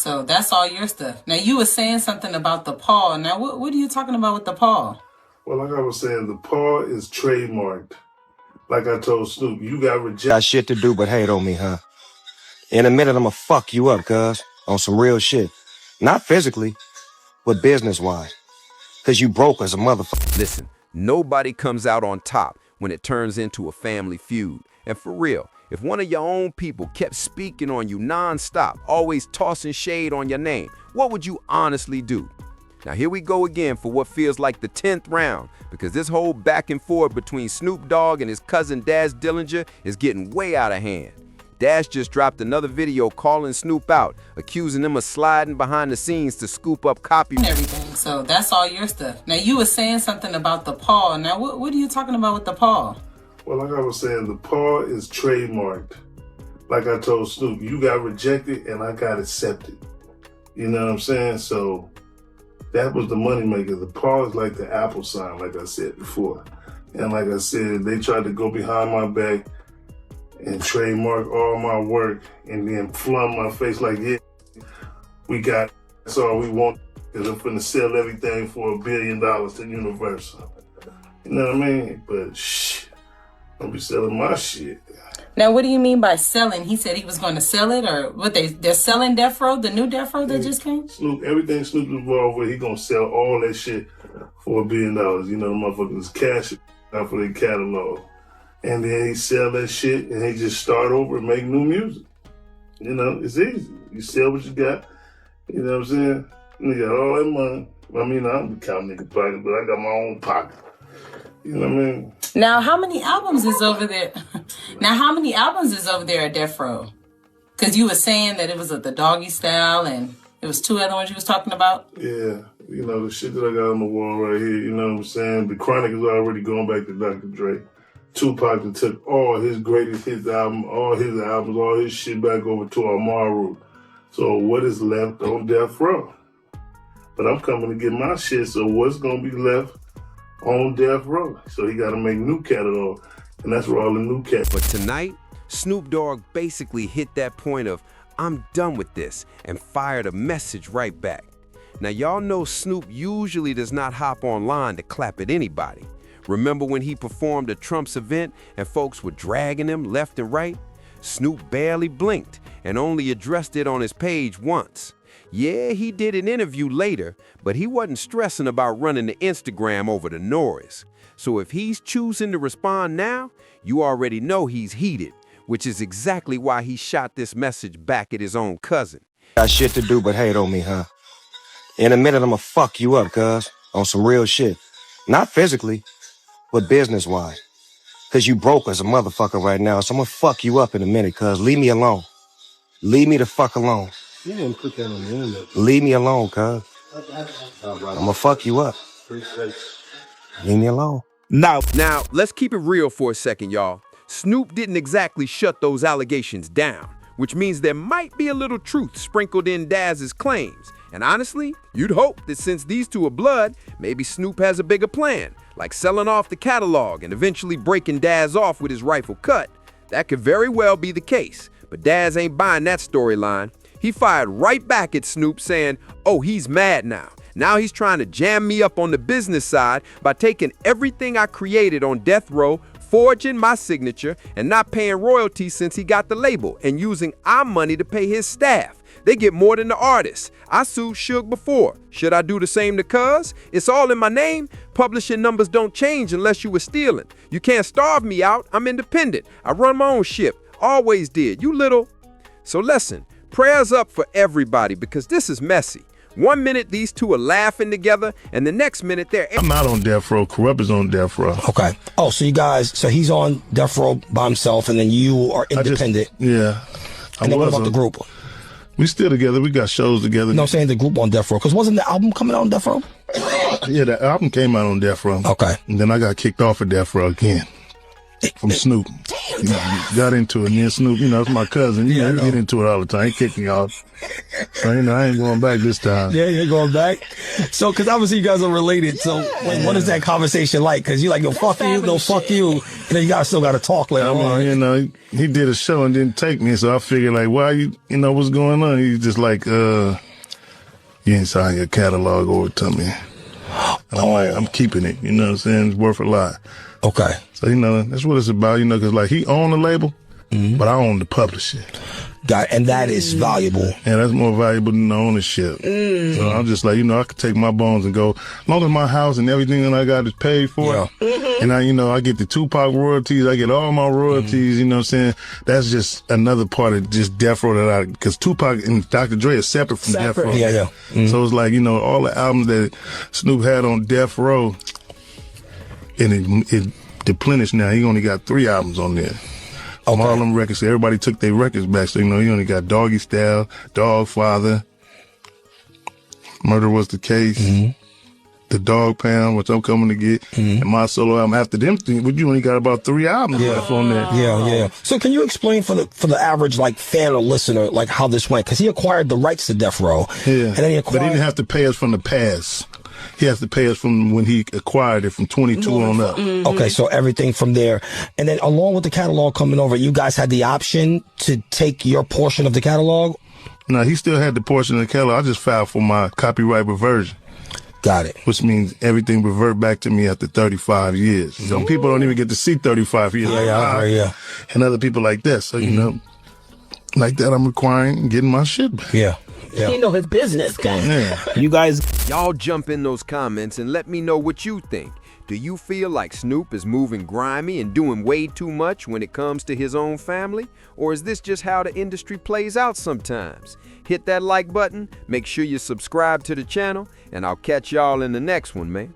so that's all your stuff. Now, you were saying something about the paw. Now, what are you talking about with the paw? Well, like I was saying, the paw is trademarked. Like I told Snoop, you got rejected. Got shit to do but hate on me, huh? In a minute, I'ma fuck you up, cuz. On some real shit. Not physically, but business-wise. Cause you broke as a motherfucker. Listen, nobody comes out on top when it turns into a family feud. And for real, if one of your own people kept speaking on you non-stop, always tossing shade on your name, what would you honestly do? Now here we go again for what feels like the 10th round, because this whole back and forth between Snoop Dogg and his cousin Daz Dillinger is getting way out of hand. Daz just dropped another video calling Snoop out, accusing him of sliding behind the scenes to scoop up copy and everything, so that's all your stuff. Now, you were saying something about the paw. Now, what are you talking about with the paw? Well, like I was saying, the paw is trademarked. Like I told Snoop, you got rejected and I got accepted. You know what I'm saying? So that was the moneymaker. The paw is like the Apple sign, like I said before. And like I said, they tried to go behind my back and trademark all my work and then flum my face like, yeah, that's all we want, because I'm finna sell everything for $1 billion to Universal. You know what I mean? But shh, don't be selling my shit. Now, what do you mean by selling? He said he was going to sell it, or what? They're selling Death Row, the new Death Row that just came? Snoop, everything Snoop involved with, he gonna sell all that shit for $1 billion. You know, the motherfuckers cash it out for their catalog. And then he sell that shit and he just start over and make new music. You know, it's easy. You sell what you got. You know what I'm saying? And you got all that money. I mean, I don't count nigga pocket, but I got my own pocket. You know what I mean? Now, how many albums is over there? Now, how many albums is over there at Death Row? Because you were saying that it was the Doggy Style and it was 2 other ones you was talking about? Yeah. You know, the shit that I got on the wall right here, you know what I'm saying? The Chronic is already going back to Dr. Dre. Tupac that took all his greatest hits album, all his albums, all his shit back over to Amaru. So what is left on Death Row? But I'm coming to get my shit, so what's gonna be left on Death Row? So he gotta make new catalog, and that's where all the new catalog. But tonight, Snoop Dogg basically hit that point of, I'm done with this, and fired a message right back. Now y'all know Snoop usually does not hop online to clap at anybody. Remember when he performed at Trump's event and folks were dragging him left and right? Snoop barely blinked and only addressed it on his page once. Yeah, he did an interview later, but he wasn't stressing about running the Instagram over the noise. So if he's choosing to respond now, you already know he's heated, which is exactly why he shot this message back at his own cousin. Got shit to do but hate on me, huh? In a minute, I'ma fuck you up, cuz. On some real shit. Not physically, but business-wise. Cause you broke as a motherfucker right now, so I'ma fuck you up in a minute, cuz. Leave me alone. Leave me the fuck alone. You didn't put that on the internet. Leave me alone, cuz. I'ma fuck you up. Leave me alone. Now, let's keep it real for a second, y'all. Snoop didn't exactly shut those allegations down, which means there might be a little truth sprinkled in Daz's claims. And honestly, you'd hope that since these two are blood, maybe Snoop has a bigger plan, like selling off the catalog and eventually breaking Daz off with his rifle cut. That could very well be the case, but Daz ain't buying that storyline. He fired right back at Snoop saying, oh, he's mad now. Now he's trying to jam me up on the business side by taking everything I created on Death Row, forging my signature, and not paying royalties since he got the label, and using our money to pay his staff. They get more than the artists. I sued Suge before. Should I do the same to Cuz? It's all in my name. Publishing numbers don't change unless you were stealing. You can't starve me out. I'm independent. I run my own ship. Always did. You little. So listen, prayers up for everybody because this is messy. One minute these two are laughing together, and the next minute they're... I'm not on Death Row. Corrupt is on Death Row. Okay. Oh, so you guys, so he's on Death Row by himself, and then you are independent. Yeah. And then what about the group? We still together. We got shows together. No, I'm saying the group on Death Row, because wasn't the album coming out on Death Row? Yeah, the album came out on Death Row. Okay. And then I got kicked off of Death Row again. from Snoop. You know, got into it, and then Snoop, you know, it's my cousin. You know, he get into it all the time. He kicked me off. So, you know, I ain't going back this time. Yeah, you're going back. So, because obviously you guys are related. So, what is that conversation like? Because you like, yo, fuck you, no, fuck you. And then you guys still got to talk later on. You know, he did a show and didn't take me. So I figured, like, why you know, what's going on? He's just like, you ain't sign your catalog over to me. And I'm like, I'm keeping it. You know what I'm saying? It's worth a lot. Okay. So, you know, that's what it's about, you know, because, like, he owned the label, but I own the publishing. And that is valuable. Yeah, that's more valuable than the ownership. So I'm just like, you know, I could take my bones and go, as long as my house and everything that I got is paid for, and I, you know, I get the Tupac royalties, I get all my royalties, you know what I'm saying? That's just another part of just Death Row that because Tupac and Dr. Dre are separate from Death Row. Yeah. So it's like, you know, all the albums that Snoop had on Death Row, and it deplenished now. He only got 3 albums on there. All them records, everybody took their records back. So, you know, he only got Doggy Style, Dog Father, Murder Was the Case, The Dog Pound, which I'm coming to get, and my solo album. After them, you only got about 3 albums left on there. Yeah. So can you explain for the average, like, fan or listener, like, how this went? Because he acquired the rights to Death Row. Yeah. And then but he didn't have to pay us from the past. He has to pay us from when he acquired it from 22 on up. Okay, so everything from there. And then along with the catalog coming over, you guys had the option to take your portion of the catalog? No, he still had the portion of the catalog. I just filed for my copyright reversion. Got it. Which means everything revert back to me after 35 years. So people don't even get to see 35 years. Yeah. And other people like that. So, you know, like that, I'm requiring getting my shit back. Yeah. He know his business, gang. Yeah. You guys. Y'all jump in those comments and let me know what you think. Do you feel like Snoop is moving grimy and doing way too much when it comes to his own family? Or is this just how the industry plays out sometimes? Hit that like button, make sure you subscribe to the channel, and I'll catch y'all in the next one, man.